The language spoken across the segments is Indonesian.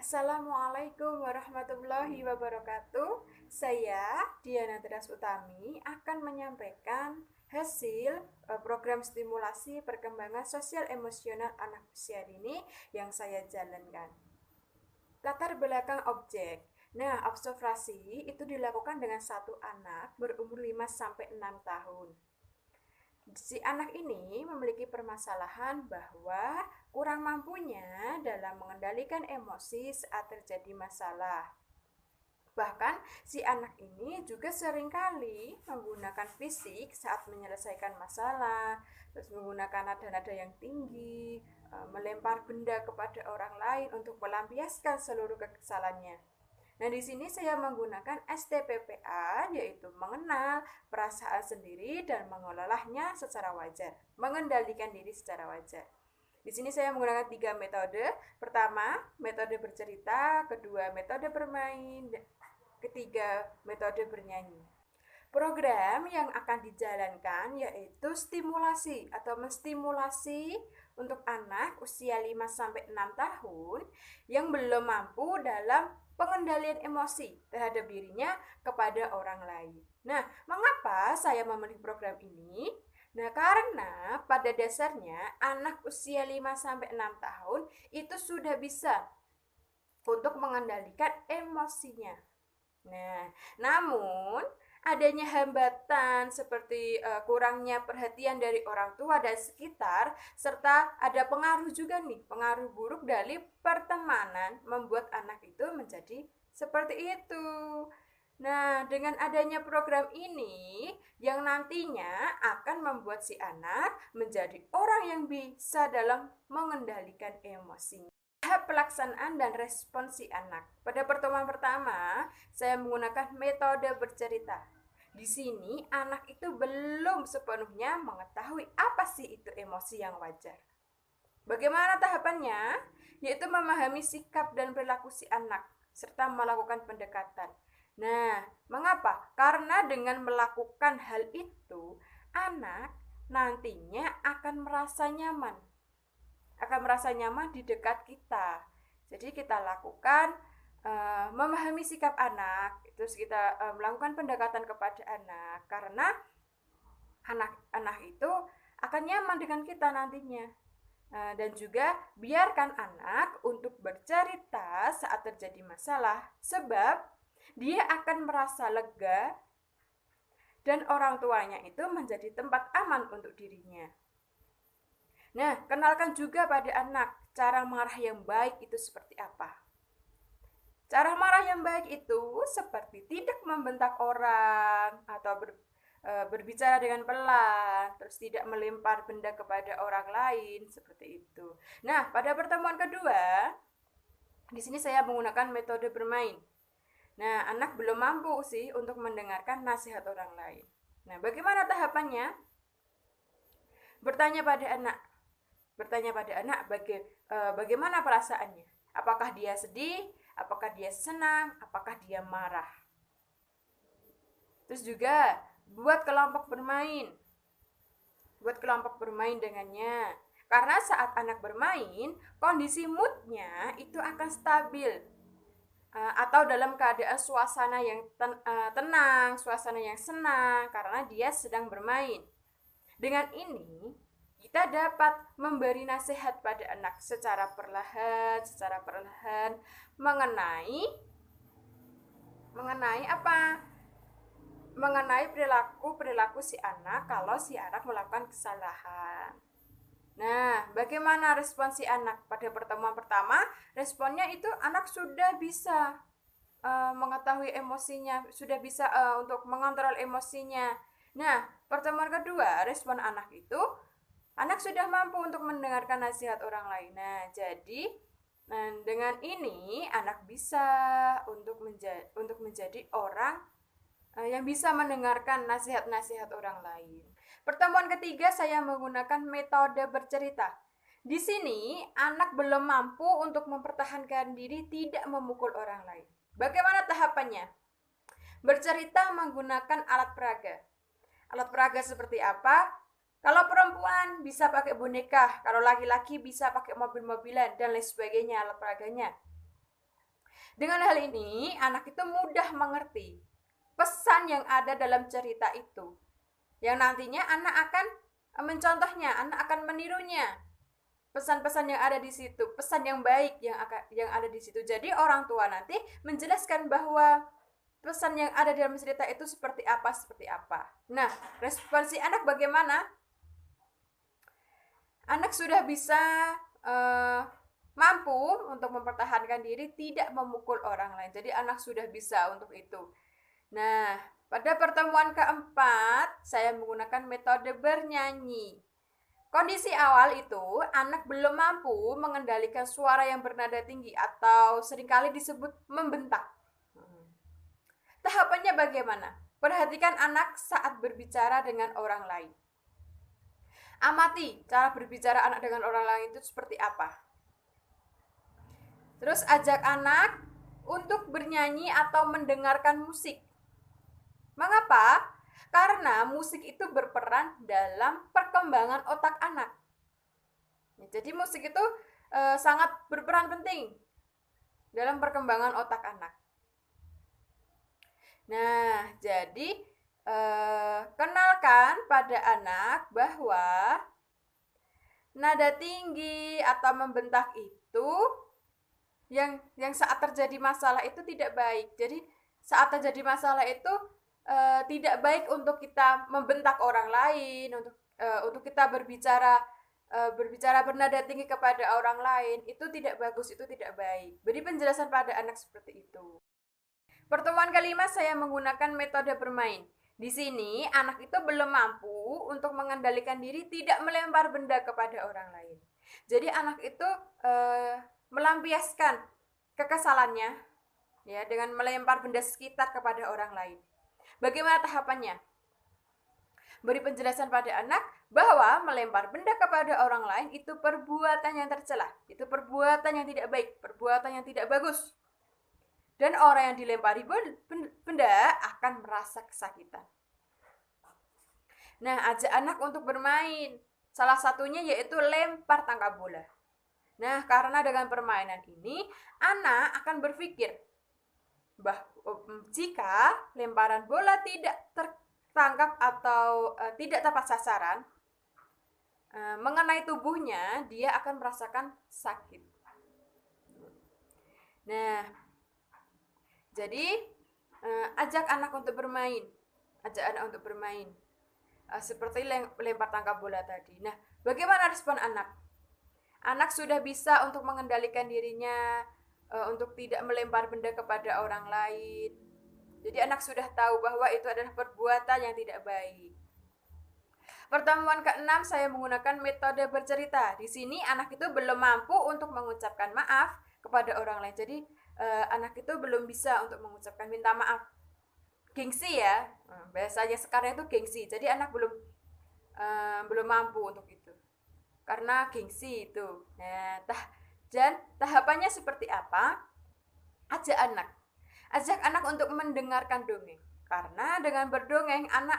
Assalamualaikum warahmatullahi wabarakatuh. Saya Diana Teras Utami akan menyampaikan hasil program stimulasi perkembangan sosial emosional anak usia dini yang saya jalankan. Latar belakang objek. Nah, observasi itu dilakukan dengan satu anak berumur 5 sampai 6 tahun. Si anak ini memiliki permasalahan bahwa kurang mampunya dalam mengendalikan emosi saat terjadi masalah. Bahkan si anak ini juga seringkali menggunakan fisik saat menyelesaikan masalah, terus menggunakan nada-nada yang tinggi, melempar benda kepada orang lain untuk melampiaskan seluruh kekesalannya. Nah, di sini saya menggunakan STPPA, yaitu mengenal perasaan sendiri dan mengelolanya secara wajar, mengendalikan diri secara wajar. Di sini saya menggunakan 3 metode. Pertama, metode bercerita, kedua, metode bermain, ketiga, metode bernyanyi. Program yang akan dijalankan yaitu stimulasi atau menstimulasi untuk anak usia 5 sampai 6 tahun yang belum mampu dalam pengendalian emosi terhadap dirinya kepada orang lain. Nah, mengapa saya memilih program ini? Nah, karena pada dasarnya anak usia 5 sampai 6 tahun itu sudah bisa untuk mengendalikan emosinya. Nah, namun adanya hambatan seperti kurangnya perhatian dari orang tua dan sekitar, serta ada pengaruh juga nih, pengaruh buruk dari pertemanan membuat anak itu menjadi seperti itu. Nah, dengan adanya program ini yang nantinya akan membuat si anak menjadi orang yang bisa dalam mengendalikan emosinya. Tahap pelaksanaan dan respon si anak. Pada pertemuan pertama, saya menggunakan metode bercerita. Di sini, anak itu belum sepenuhnya mengetahui apa sih itu emosi yang wajar. Bagaimana tahapannya? Yaitu memahami sikap dan perilaku si anak, serta melakukan pendekatan. Nah, mengapa? Karena dengan melakukan hal itu, anak nantinya akan merasa nyaman di dekat kita. Jadi kita lakukan memahami sikap anak, terus kita melakukan pendekatan kepada anak, karena anak-anak itu akan nyaman dengan kita nantinya. Dan juga biarkan anak untuk bercerita saat terjadi masalah, sebab dia akan merasa lega dan orang tuanya itu menjadi tempat aman untuk dirinya. Nah, kenalkan juga pada anak cara marah yang baik itu seperti apa. Cara marah yang baik itu seperti tidak membentak orang atau berbicara dengan pelan, terus tidak melempar benda kepada orang lain, seperti itu. Nah, pada pertemuan kedua, di sini saya menggunakan metode bermain. Nah, anak belum mampu sih untuk mendengarkan nasihat orang lain. Nah, bagaimana tahapannya? Bertanya pada anak, bagaimana perasaannya. Apakah dia sedih, apakah dia senang, apakah dia marah. Terus juga buat kelompok bermain dengannya. Karena saat anak bermain, kondisi moodnya itu akan stabil, atau dalam keadaan suasana yang tenang, suasana yang senang, karena dia sedang bermain. Dengan ini, kita dapat memberi nasihat pada anak secara perlahan mengenai apa? Mengenai perilaku si anak kalau si anak melakukan kesalahan. Nah, bagaimana respon si anak pada pertemuan pertama? Responnya itu anak sudah bisa mengetahui emosinya, sudah bisa untuk mengontrol emosinya. Nah, pertemuan kedua, respon anak itu anak sudah mampu untuk mendengarkan nasihat orang lain. Nah, jadi dengan ini anak bisa untuk menjadi orang yang bisa mendengarkan nasihat-nasihat orang lain. Pertemuan ketiga saya menggunakan metode bercerita. Di sini anak belum mampu untuk mempertahankan diri tidak memukul orang lain. Bagaimana tahapannya? Bercerita menggunakan alat peraga. Alat peraga seperti apa? Kalau perempuan bisa pakai boneka, kalau laki-laki bisa pakai mobil-mobilan dan lain sebagainya alat peraganya. Dengan hal ini, anak itu mudah mengerti pesan yang ada dalam cerita itu. Yang nantinya anak akan mencontohnya, anak akan menirunya. Pesan-pesan yang ada di situ, pesan yang baik yang ada di situ. Jadi orang tua nanti menjelaskan bahwa pesan yang ada dalam cerita itu seperti apa, seperti apa. Nah, respon si anak bagaimana? Anak sudah bisa mampu untuk mempertahankan diri, tidak memukul orang lain. Jadi anak sudah bisa untuk itu. Nah, pada pertemuan keempat, saya menggunakan metode bernyanyi. Kondisi awal itu, anak belum mampu mengendalikan suara yang bernada tinggi atau seringkali disebut membentak. Tahapannya bagaimana? Perhatikan anak saat berbicara dengan orang lain. Amati cara berbicara anak dengan orang lain itu seperti apa. Terus ajak anak untuk bernyanyi atau mendengarkan musik. Mengapa? Karena musik itu berperan dalam perkembangan otak anak. Jadi musik itu sangat berperan penting dalam perkembangan otak anak. Nah, jadi kenalkan pada anak bahwa nada tinggi atau membentak itu yang saat terjadi masalah itu tidak baik. Jadi saat terjadi masalah itu tidak baik untuk kita membentak orang lain, untuk kita berbicara bernada tinggi kepada orang lain, itu tidak bagus, itu tidak baik. Beri penjelasan pada anak seperti itu. Pertemuan kelima saya menggunakan metode bermain. Di sini anak itu belum mampu untuk mengendalikan diri tidak melempar benda kepada orang lain. Jadi anak itu melampiaskan kekesalannya ya dengan melempar benda sekitar kepada orang lain. Bagaimana tahapannya? Beri penjelasan pada anak bahwa melempar benda kepada orang lain itu perbuatan yang tercela, itu perbuatan yang tidak baik, perbuatan yang tidak bagus. Dan orang yang dilempari benda akan merasa kesakitan. Nah, ajak anak untuk bermain. Salah satunya yaitu lempar tangkap bola. Nah, karena dengan permainan ini, anak akan berpikir jika lemparan bola tidak tertangkap atau tidak tepat sasaran mengenai tubuhnya, dia akan merasakan sakit. Nah, jadi ajak anak untuk bermain, seperti lempar tangkap bola tadi. Nah, bagaimana respon anak? Anak sudah bisa untuk mengendalikan dirinya, untuk tidak melempar benda kepada orang lain. Jadi anak sudah tahu bahwa itu adalah perbuatan yang tidak baik. Pertemuan ke-6 saya menggunakan metode bercerita. Di sini anak itu belum mampu untuk mengucapkan maaf kepada orang lain. Jadi anak itu belum bisa untuk mengucapkan minta maaf. Gengsi ya, bahasanya sekarang itu gengsi. Jadi anak belum mampu untuk itu. Karena gengsi itu. Nah, dan tahapannya seperti apa? Ajak anak untuk mendengarkan dongeng. Karena dengan berdongeng anak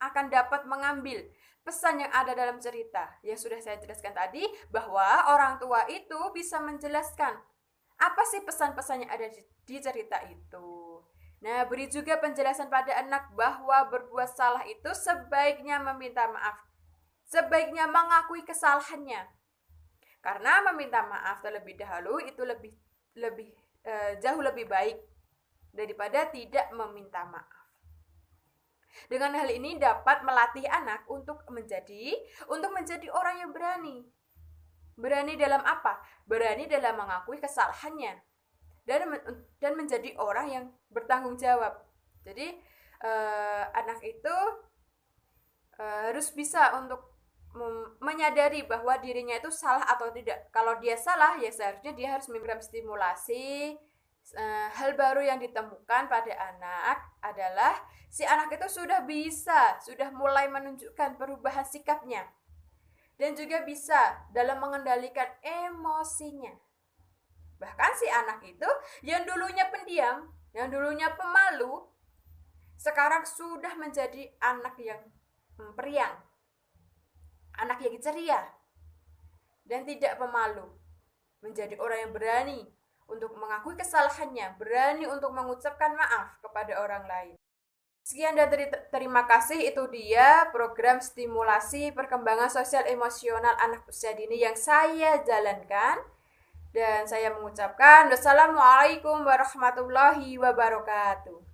akan dapat mengambil pesan yang ada dalam cerita. Yang sudah saya jelaskan tadi, bahwa orang tua itu bisa menjelaskan apa sih pesan-pesan yang ada di cerita itu. Nah, beri juga penjelasan pada anak bahwa berbuat salah itu sebaiknya meminta maaf. Sebaiknya mengakui kesalahannya. Karena meminta maaf terlebih dahulu itu jauh lebih baik daripada tidak meminta maaf. Dengan hal ini dapat melatih anak untuk menjadi orang yang berani. Berani dalam apa? Berani dalam mengakui kesalahannya dan menjadi orang yang bertanggung jawab. Jadi anak itu harus bisa untuk menyadari bahwa dirinya itu salah atau tidak. Kalau dia salah, ya seharusnya dia harus memberikan stimulasi. Hal baru yang ditemukan pada anak adalah si anak itu sudah mulai menunjukkan perubahan sikapnya dan juga bisa dalam mengendalikan emosinya. Bahkan si anak itu yang dulunya pendiam, yang dulunya pemalu, sekarang sudah menjadi anak yang periang, anak yang ceria dan tidak pemalu, menjadi orang yang berani, untuk mengakui kesalahannya, berani untuk mengucapkan maaf kepada orang lain. Sekian dan terima kasih, itu dia program stimulasi perkembangan sosial emosional anak usia dini yang saya jalankan. Dan saya mengucapkan wassalamualaikum warahmatullahi wabarakatuh.